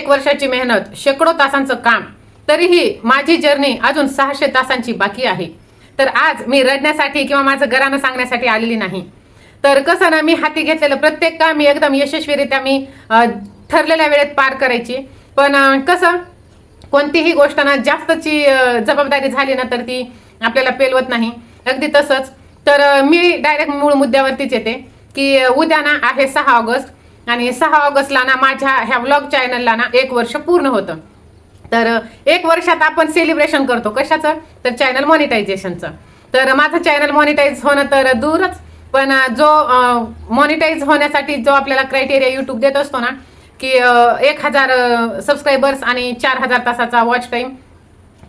1 वर्षाची मेहनत, शेकडो तासांचं काम, तरीही माझी जर्नी अजून 600 तासांची बाकी आहे. तर आज मी रडण्यासाठी किंवा माझं घरानं सांगण्यासाठी आलेली नाही. तर कसं ना, मी हाती घेतलेलं प्रत्येक काम मी एकदम यशस्वीरित्या मी ठरलेल्या वेळेत पार करायची. पण कसं, कोणतीही गोष्ट ना जास्तची जबाबदारी झाली ना तर ती आपल्याला पेलवत नाही. अगदी तसंच. तर मी डायरेक्ट मूळ मुद्द्यावरतीच येते की उद्या ना आहे 6 ऑगस्ट आणि 6 ऑगस्टला ना माझ्या ह्या व्लॉग चॅनलला ना 1 वर्ष पूर्ण होतं. तर 1 वर्षात आपण सेलिब्रेशन करतो कशाचं, तर चॅनल मॉनिटायझेशनचं. तर माझं चॅनल मॉनिटाईज होणं तर दूरच, पण जो मॉनिटाईज होण्यासाठी जो आपल्याला क्रायटेरिया यूट्यूब देत असतो ना की 1000 सबस्क्रायबर्स आणि 4000 तासाचा वॉच टाईम.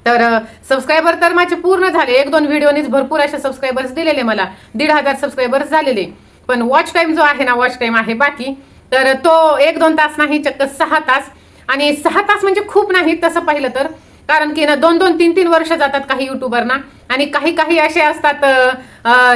तर सबस्क्रायबर तर माझे पूर्ण झाले. 1-2 व्हिडिओनीच भरपूर असे सबस्क्रायबर्स दिलेले मला, 1500 सबस्क्रायबर्स झालेले. पण वॉच टाईम जो आहे ना, वॉच टाईम आहे बाकी. तर तो 1-2 तास नाही, चक्क 6 तास. आणि 6 तास म्हणजे खूप नाही तसं पाहिलं तर, कारण की ना 2-2, 3-3 वर्ष जातात काही युट्यूबरना. आणि काही असे असतात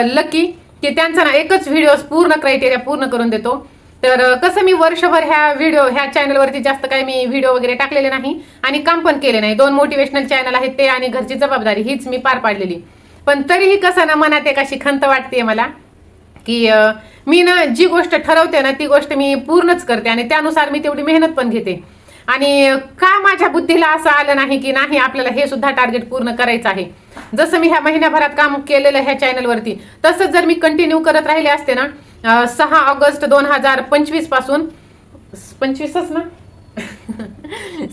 लकी की त्यांचा ना एकच व्हिडिओ पूर्ण क्रायटेरिया पूर्ण करून देतो. तर कसं, मी वर्षभर ह्या चॅनलवरती जास्त काही मी व्हिडिओ वगैरे टाकलेले नाही आणि काम पण केले नाही. 2 मोटिवेशनल चॅनल आहेत ते आणि घरची जबाबदारी हीच मी पार पाडलेली. पण तरीही कसं ना, मनात एक अशी खंत वाटते मला की मी ना जी गोष्ट ठरवते ना ती गोष्ट मी पूर्णच करते आणि त्यानुसार मी तेवढी मेहनत पण घेते. आणि का माझ्या बुद्धीला असं आलं नाही की नाही, आपल्याला हे सुद्धा टार्गेट पूर्ण करायचं आहे. जसं मी ह्या महिन्याभरात काम केलेलं ह्या चॅनलवरती, तसंच जर मी कंटिन्यू करत राहिले असते ना, 6 ऑगस्ट 2025 पासून 25च ना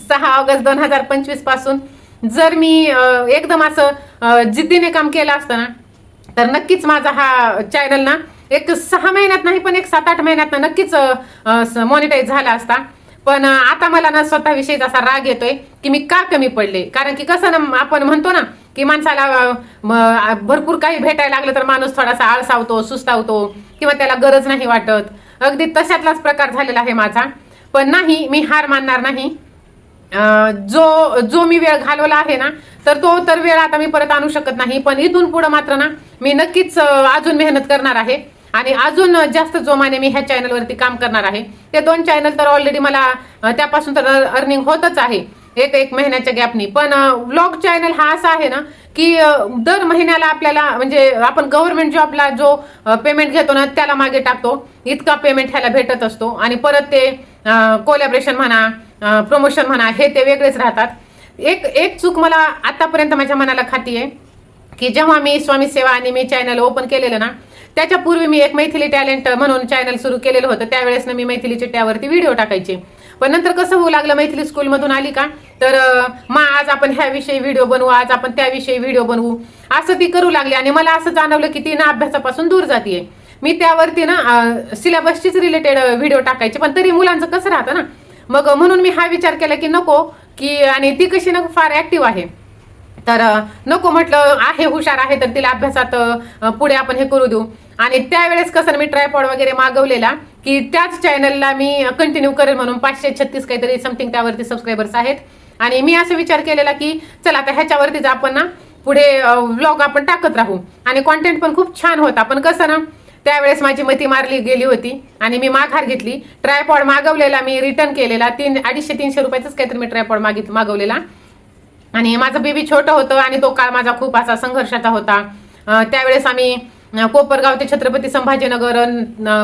6 ऑगस्ट 2025 पासून जर मी एकदम असं जिद्दीने काम केलं असतं ना, तर नक्कीच माझा हा चॅनल ना एक 6 महिन्यात नाही पण एक 7-8 महिन्यात नक्कीच मॉनिटाईज झाला असता. पण आता मला ना स्वतःविषयीच असा राग येतोय की मी का कमी पडले. कारण की कसं ना, आपण म्हणतो ना की माणसाला भरपूर काही भेटायला लागलं तर माणूस थोडासा आळसावतो, सुस्तावतो किंवा त्याला गरज नाही वाटत. अगदी तशातलाच प्रकार झालेला आहे माझा. पण नाही, मी हार मानणार नाही. जो मी वेळ घालवला आहे ना, तर तो तर वेळ आता मी परत आणू शकत नाही. पण इथून पुढे मात्र ना मी नक्कीच अजून मेहनत करणार आहे आणि अजून जास्त जोमाने मी ह्या चॅनलवरती काम करणार आहे. ते 2 चॅनल तर ऑलरेडी मला त्यापासून तर अर्निंग होतच आहे एक महिन्याच्या गॅपनी. पण व्लॉग चॅनल हा असा आहे ना की दर महिन्याला आपल्याला, म्हणजे आपण गव्हर्नमेंट जॉबला जो पेमेंट घेतो ना त्याला मागे टाकतो, इतका पेमेंट ह्याला भेटत असतो. आणि परत ते कोलॅबरेशन म्हणा, प्रमोशन म्हणा, हे ते वेगळेच राहतात. एक चूक मला आतापर्यंत माझ्या मनाला खाती आहे की जेव्हा मी स्वामी सेवा आणि मी चॅनल ओपन केलेलं ना, त्याच्यापूर्वी मी एक मैथिली टॅलेंट म्हणून चॅनल सुरू केलेलं होतं. त्यावेळेस ना मी मैथिलीच्या त्यावरती व्हिडिओ टाकायचे. पण नंतर कसं होऊ लागलं, मैथिली स्कूलमधून आली का तर आज आपण ह्याविषयी व्हिडिओ बनवू, आज आपण त्याविषयी व्हिडिओ बनवू, असं ती करू लागली. आणि मला असं जाणवलं की ती ना अभ्यासापासून दूर जातीये. मी त्यावरती ना सिलेबसचीच रिलेटेड व्हिडिओ टाकायचे, पण तरी मुलांचं कसं राहतं ना, मग म्हणून मी हा विचार केला की नको की, आणि ती कशी ना फार ऍक्टिव्ह आहे, तर नको म्हटलं, आहे हुशार आहे तर तिला अभ्यासात पुढे आपण हे करू देऊ. आणि त्यावेळेस कसं मी ट्रायपॉड वगैरे मागवलेला की त्याच चॅनलला मी कंटिन्यू करेल म्हणून. 536 काहीतरी समथिंग त्यावरती सबस्क्रायबर्स आहेत. आणि मी असं विचार केलेला की चला आता ह्याच्यावरतीच आपण ना पुढे व्लॉग आपण टाकत राहू आणि कॉन्टेंट पण खूप छान होता. पण कसं ना, त्यावेळेस माझी मती मारली गेली होती आणि मी माघार घेतली. ट्रायपॉड मागवलेला मी रिटर्न केलेला. 250-300 रुपयाचाच काहीतरी मी ट्रायपॉड मागवलेला. आणि माझं बेबी छोटं होतं आणि तो काळ माझा खूप असा संघर्षाचा होता. त्यावेळेस आम्ही कोपरगाव ते छत्रपती संभाजीनगर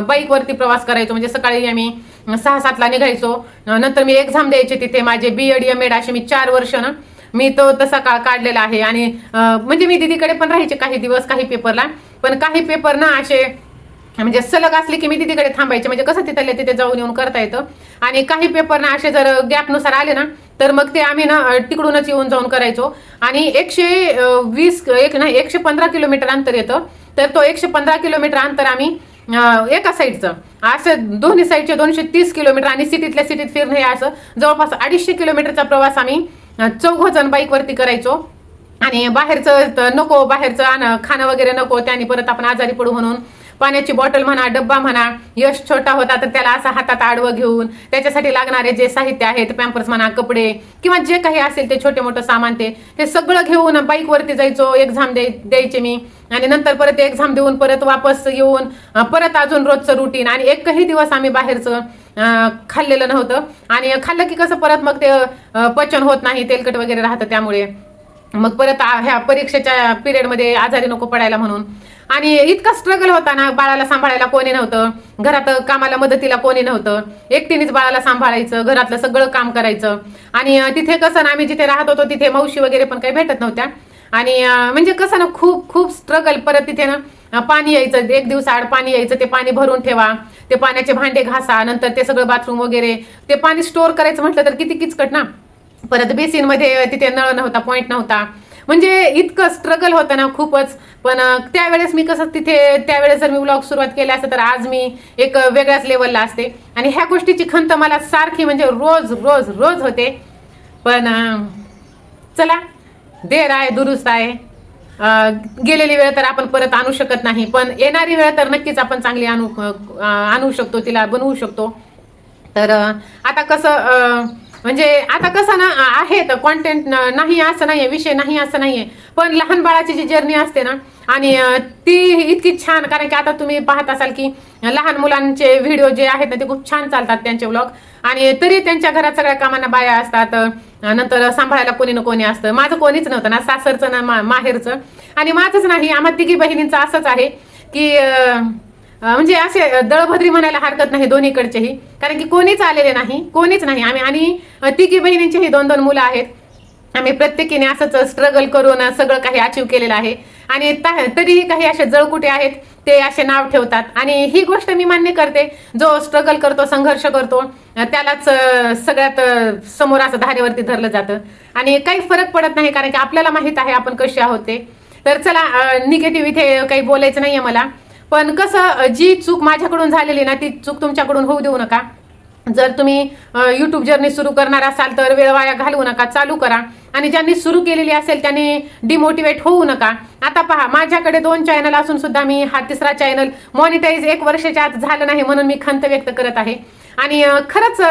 बाईकवरती प्रवास करायचो. म्हणजे सकाळी आम्ही 6-7ला निघायचो. नंतर मी एक्झाम द्यायचे तिथे. माझे BEd MAd असे मी 4 वर्ष ना मी तो तसा काळ काढलेला आहे. आणि म्हणजे मी दीदीकडे पण राहायचे काही दिवस काही पेपरला. पण काही पेपर ना असे म्हणजे सलग असले की मी दीदीकडे थांबायचे, म्हणजे कसं तिथे जाऊन येऊन करता येतं. आणि काही पेपर ना असे जर गॅपनुसार आले ना तर मग ते आम्ही ना तिकडूनच येऊन जाऊन करायचो. आणि 115 किलोमीटर अंतर येतं. तर तो 115 किलोमीटर अंतर आम्ही एका साईडचं असं दोन्ही साईडचे 230 किलोमीटर आणि सिटीतल्या सिटीत फिरणं हे असं जवळपास 250 किलोमीटरचा प्रवास आम्ही 4 जण बाईकवरती करायचो. आणि बाहेरचं नको, बाहेरचं खाणं वगैरे नको, त्याने परत आपण आजारी पडू म्हणून पाण्याची बॉटल म्हणा, डब्बा म्हणा. यश छोटा होता तर त्याला असं हातात आडवं घेऊन त्याच्यासाठी लागणारे जे साहित्य आहे, पॅम्पर्स म्हणा, कपडे किंवा जे काही असेल ते छोटे मोठं सामान ते सगळं घेऊन बाईकवरती जायचो. एक्झाम द्यायचे मी आणि नंतर परत एक्झाम देऊन परत वापस येऊन परत अजून रोजचं रुटीन. आणि एकही दिवस आम्ही बाहेरचं खाल्लेलं नव्हतं. आणि खाल्लं की कसं परत मग ते पचन होत नाही, तेलकट वगैरे राहतं, त्यामुळे मग परत ह्या परीक्षेच्या पिरियडमध्ये आजारी नको पडायला म्हणून. आणि इतका स्ट्रगल होता ना, बाळाला सांभाळायला कोणी नव्हतं, घरात कामाला मदतीला कोणी नव्हतं, एकटीनेच बाळाला सांभाळायचं, घरातलं सगळं काम करायचं. आणि तिथे कसं ना, आम्ही जिथे राहत होतो तिथे मावशी वगैरे पण काही भेटत नव्हत्या. आणि म्हणजे कसं ना, खूप खूप स्ट्रगल. परत तिथे ना पाणी यायचं, एक दिवसाआड पाणी यायचं, ते पाणी भरून ठेवा, ते पाण्याचे भांडे घासा, नंतर ते सगळं बाथरूम वगैरे, ते पाणी स्टोअर करायचं म्हटलं तर किती किचकट ना. परत बेसिनमध्ये तिथे नळ नव्हता, पॉईंट नव्हता, म्हणजे इतकं स्ट्रगल होतं ना खूपच. पण त्यावेळेस मी कसं तिथे त्यावेळेस जर मी व्लॉग सुरुवात केला असतं तर आज मी एक वेगळ्याच लेवलला असते. आणि ह्या गोष्टीची खंत मला सारखी म्हणजे रोज रोज रोज होते. पण चला, देर आहे दुरुस्त आहे. गेलेली वेळ तर आपण परत आणू शकत नाही, पण येणारी वेळ तर नक्कीच आपण चांगली आणू शकतो, तिला बनवू शकतो. तर आता कसं म्हणजे आता कसं ना आहे तर कॉन्टेंट नाही असं नाहीये, विषय नाही असं नाहीये, पण लहान बाळाची जी जर्नी असते ना, आणि ती इतकी छान. कारण की आता तुम्ही पाहत असाल की लहान मुलांचे व्हिडिओ जे आहेत ना ते खूप छान चालतात, त्यांचे व्लॉग. आणि तरी त्यांच्या घरात सगळ्या कामांना बाया असतात, नंतर सांभाळायला कोणी ना कोणी असतं. माझं कोणीच नव्हतं ना, सासरचं ना माहेरचं, आणि माझंच नाही, आम्हा तिघी बहिणींचं असंच आहे की म्हणजे असे दळभद्री म्हणायला हरकत नाही दोन्हीकडचेही. कारण की कोणीच आलेले नाही, कोणीच नाही. आम्ही आणि तिघी बहिणींचेही 2-2 मुलं आहेत. आम्ही प्रत्येकीने असंच स्ट्रगल करून सगळं काही अचीव केलेलं आहे. आणि तरीही काही असे जळकुटे आहेत, ते असे नाव ठेवतात. आणि ही गोष्ट मी मान्य करते, जो स्ट्रगल करतो, संघर्ष करतो, त्यालाच सगळ्यात समोर असं धारेवरती धरलं जातं. आणि काही फरक पडत नाही, कारण की आपल्याला माहित आहे आपण कसे आहोत ते. तर चला, निगेटिव्ह इथे काही बोलायचं नाहीये मला. पण कसं, जी चूक माझ्याकडून झालेली ना ती चूक तुमच्याकडून होऊ देऊ नका. जर तुम्ही यूट्यूब जर्नी सुरू करणार असाल तर वेळ वाया घालवू नका, चालू करा. आणि ज्यांनी सुरू केलेली असेल त्यांनी डिमोटिवेट होऊ नका. आता पहा, माझ्याकडे 2 चॅनल असून सुद्धा मी हा 3रा चॅनल मॉनिटाईज 1 वर्षाच्या आत झालं नाही, म्हणून मी खंत व्यक्त करत आहे. आणि खरंच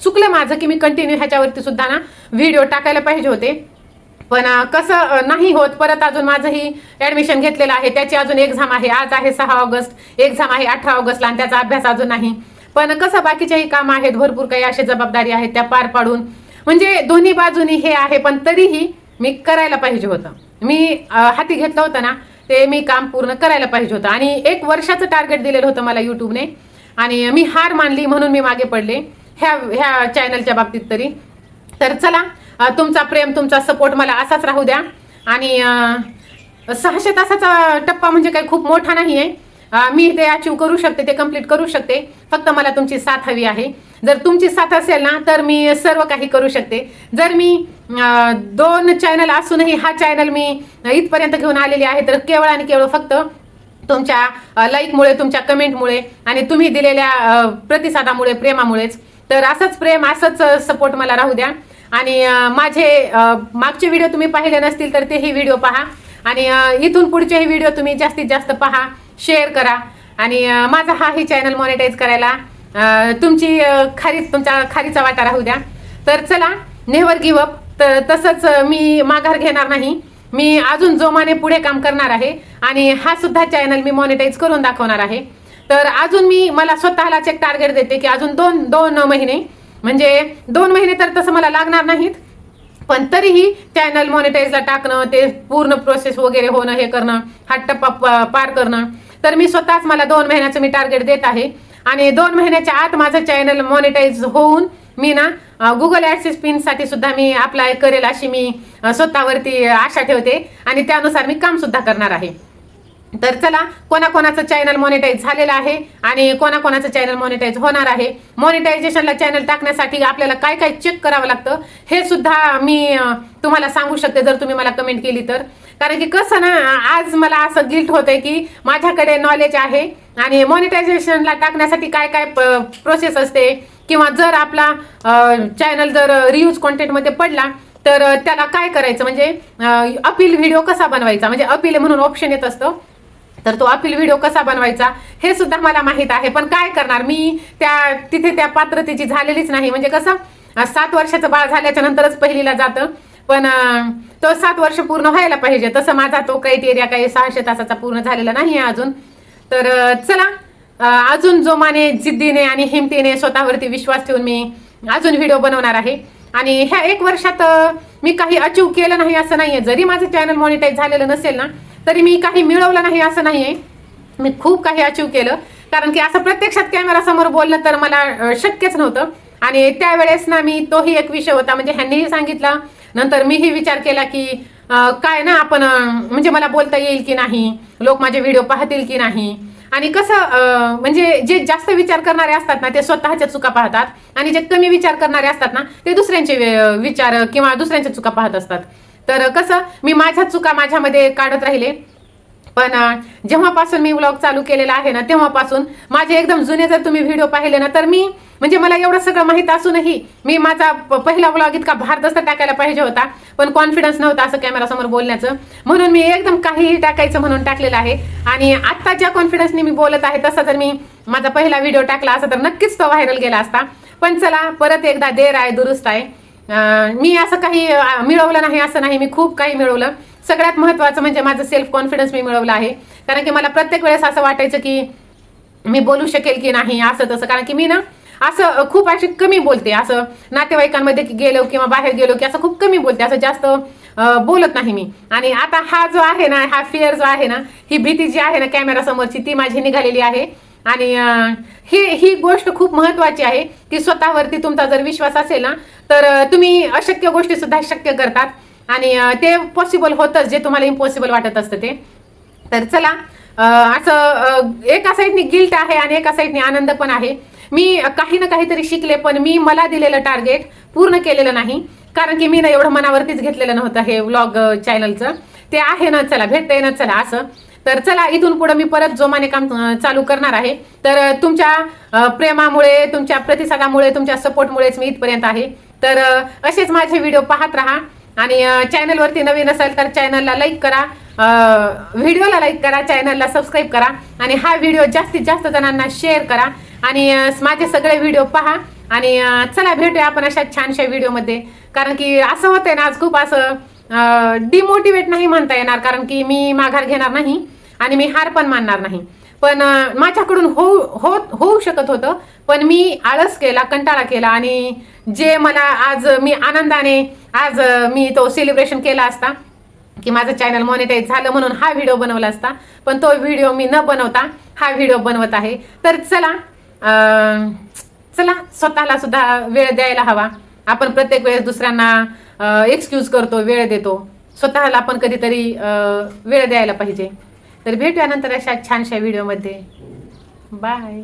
चुकलं माझं की मी कंटिन्यू ह्याच्यावरती सुद्धा ना व्हिडिओ टाकायला पाहिजे होते. पण कसं नाही होत. परत अजून माझंही ऍडमिशन घेतलेलं आहे, त्याची अजून एक्झाम आहे. आज आहे 6 ऑगस्ट, एक्झाम आहे 18 ऑगस्टला, आणि त्याचा अभ्यास अजून नाही. पण कसं बाकीचेही काम आहेत, भरपूर काही अशा जबाबदारी आहेत त्या पार पाडून, म्हणजे दोन्ही बाजूनी हे आहे. पण तरीही मी करायला पाहिजे होतं. मी हाती घेतलं होतं ना ते मी काम पूर्ण करायला पाहिजे होतं. आणि 1 वर्षाचं टार्गेट दिलेलं होतं मला यूट्यूबने, आणि मी हार मानली, म्हणून मी मागे पडले ह्या चॅनलच्या बाबतीत तरी. तर चला, तुमचा प्रेम, तुमचा सपोर्ट मला असाच राहू द्या. आणि 600 तासाचा टप्पा म्हणजे काही खूप मोठा नाही आहे. मी ते अचीव करू शकते, ते कंप्लीट करू शकते. फक्त मला तुमची साथ हवी आहे. जर तुमची साथ असेल ना तर मी सर्व काही करू शकते. जर मी 2 चॅनल असूनही हा चॅनल मी इथपर्यंत घेऊन आलेली आहे तर केवळ आणि केवळ फक्त तुमच्या लाईकमुळे, तुमच्या कमेंटमुळे, आणि तुम्ही दिलेल्या प्रतिसादामुळे, प्रेमामुळेच. तर असंच प्रेम, असंच सपोर्ट मला राहू द्या. आणि माझे मागचे व्हिडिओ तुम्ही पाहिले नसतील तर तेही व्हिडिओ पहा. आणि इथून पुढचेही व्हिडिओ तुम्ही जास्तीत जास्त पहा, शेअर करा. आणि माझा हाही चॅनल मॉनिटाईज करायला तुमच्या खारीचा वाटा राहू द्या. तर चला, नेव्हर गिव्ह अप. तसंच मी माघार घेणार नाही. मी अजून जोमाने पुढे काम करणार आहे, आणि हा सुद्धा चॅनल मी मॉनिटाईज करून दाखवणार आहे. तर अजून मला स्वतःलाच एक टार्गेट देते की अजून 2 महिने, म्हणजे 2 महिने तर तसं मला लागणार नाहीत, पण तरीही चॅनल मॉनिटाईजला टाकणं, ते पूर्ण प्रोसेस वगैरे होणं, हे करणं, हा टप्पा पार करणं. तर मी स्वतःच मला 2 महिन्याचं मी टार्गेट देत आहे. आणि 2 महिन्याच्या आत माझं चॅनल मॉनिटाईज होऊन मी ना गुगल ॲडसेस पिनसाठी सुद्धा मी अप्लाय करेल, अशी मी स्वतःवरती आशा ठेवते. आणि त्यानुसार मी काम सुद्धा करणार आहे. तर चला, कोणाकोणाचं चॅनल मॉनिटाईज झालेलं आहे आणि कोणाकोणाचं चॅनल मॉनिटाईज होणार आहे. मॉनिटायझेशनला चॅनल टाकण्यासाठी आपल्याला काय काय चेक करावं लागतं हे सुद्धा मी तुम्हाला सांगू शकते, जर तुम्ही मला कमेंट केली तर. कारण की कसं ना, आज मला असं गिल्ट होतंय की माझ्याकडे नॉलेज आहे आणि मॉनिटायझेशनला टाकण्यासाठी काय काय प्रोसेस असते, किंवा जर आपला चॅनल जर रियूज कॉन्टेंटमध्ये पडला तर त्याला काय करायचं, म्हणजे अपील व्हिडिओ कसा बनवायचा, म्हणजे अपील म्हणून ऑप्शन येत असतं, तर तो अपील व्हिडिओ कसा बनवायचा हे सुद्धा मला माहित आहे. पण काय करणार, मी तिथे त्या पात्रतेची झालेलीच नाही. म्हणजे कसं, 7 वर्षाचं बाळ झाल्याच्या नंतरच पहिलीला जातं, पण तो 7 वर्ष पूर्ण व्हायला पाहिजे. तसं माझा तो क्रायटेरिया काही 600 तासाचा पूर्ण झालेला नाही आहे अजून. तर चला, अजून जोमाने, जिद्दीने आणि हिमतीने स्वतःवरती विश्वास ठेवून मी अजून व्हिडिओ बनवणार आहे. आणि ह्या 1 वर्षात मी काही अचीव केलं नाही असं नाहीये. जरी माझं चॅनल मॉनिटाईज झालेलं नसेल ना, तरी मी काही मिळवलं नाही असं नाहीये. मी खूप काही अचीव केलं, कारण की असं प्रत्यक्षात कॅमेरासमोर बोलणं तर मला शक्यच नव्हतं. आणि त्यावेळेस ना मी तोही एक विषय होता, म्हणजे ह्यांनीही सांगितलं, नंतर मीही विचार केला की काय ना आपण म्हणजे मला बोलता येईल की नाही, लोक माझे व्हिडिओ पाहतील की नाही. आणि कसं म्हणजे जे जास्त विचार करणारे असतात ना ते स्वतःच्या चुका पाहतात, आणि जे कमी विचार करणारे असतात ना ते दुसऱ्यांचे विचार किंवा दुसऱ्यांच्या चुका पाहत असतात. तर कसं मी माझ्या चुका माझ्यामध्ये काढत राहिले. पण जेव्हापासून मी व्लॉग चालू केलेला आहे ना, तेव्हापासून माझे एकदम जुने जर तुम्ही व्हिडिओ पाहिले ना, तर मी म्हणजे मला एवढं सगळं माहित असूनही मी माझा पहिला व्लॉग इतका भारदस्त टाकायला पाहिजे होता, पण कॉन्फिडन्स नव्हता असं कॅमेरासमोर बोलण्याचं, म्हणून मी एकदम काहीही टाकायचं म्हणून टाकलेलं आहे. आणि आता ज्या कॉन्फिडन्सने मी बोलत आहे तसा जर मी माझा पहिला व्हिडिओ टाकला असता तर नक्कीच तो व्हायरल गेला असता. पण चला, परत एकदा देर आहे दुरुस्त आहे. मी असं काही मिळवलं नाही असं नाही, मी खूप काही मिळवलं. सगळ्यात महत्त्वाचं म्हणजे माझं सेल्फ कॉन्फिडन्स मी मिळवलं आहे. कारण की मला प्रत्येक वेळेस असं वाटायचं की मी बोलू शकेल की नाही असं तसं, कारण की मी ना असं खूप अशी कमी बोलते. असं नातेवाईकांमध्ये गेलो किंवा बाहेर गेलो की असं खूप कमी बोलते, असं जास्त बोलत नाही मी. आणि आता हा जो आहे ना, हा फिअर जो आहे ना, ही भीती जी आहे ना कॅमेरासमोरची, ती माझी निघालेली आहे. आणि ही गोष्ट खूप महत्त्वाची आहे की स्वतःवरती तुमचा जर विश्वास असेल ना, तर तुम्ही अशक्य गोष्टी सुद्धा शक्य करतात. आणि ते पॉसिबल होतंच जे तुम्हाला इम्पॉसिबल वाटत असतं ते. तर चला, असं एका साईडने गिल्ट आहे आणि एका साईडने आनंद पण आहे. मी काही ना काहीतरी शिकले, पण मी मला दिलेलं टार्गेट पूर्ण केलेलं नाही, कारण की मी ना एवढं मनावरतीच घेतलेलं नव्हतं हे व्लॉग चॅनलचं. ते आहे ना, चला भेटतंय ना, चला असं. तर चला, इथून पुढे मी परत जोमाने काम चालू करणार आहे. तर तुमच्या प्रेमामुळे, तुमच्या प्रतिसादामुळे, तुमच्या सपोर्टमुळेच मी इथपर्यंत आहे. तर असेच माझे व्हिडिओ पाहत राहा. आणि चॅनलवरती नवीन असेल तर चॅनलला लाईक करा, व्हिडिओला लाईक करा, चॅनलला सबस्क्राईब करा, आणि हा व्हिडिओ जास्तीत जास्त जणांना शेअर करा. आणि माझे सगळे व्हिडिओ पहा. आणि चला, भेटूया आपण अशा छानशा व्हिडिओमध्ये. कारण की असं होतंय ना आज, खूप असं डिमोटिवेट नाही म्हणता येणार, कारण की मी माघार घेणार नाही आणि मी हार पण मानणार नाही. पण माझ्याकडून होऊ शकत होतं, पण मी आळस केला, कंटाळा केला. आणि जे मला आज मी आनंदाने आज मी तो सेलिब्रेशन केला असता की माझं चॅनल मॉनिटाईज झालं म्हणून हा व्हिडिओ बनवला असता, पण तो व्हिडिओ मी न बनवता हा व्हिडिओ बनवत आहे. तर चला, स्वतःला सुद्धा वेळ द्यायला हवा. आपण प्रत्येक वेळेस दुसऱ्यांना एक्सक्यूज करतो, वेळ देतो, स्वतःला आपण कधीतरी वेळ द्यायला पाहिजे. तर भेटूया नंतर अशा छानशा व्हिडिओमध्ये. बाय.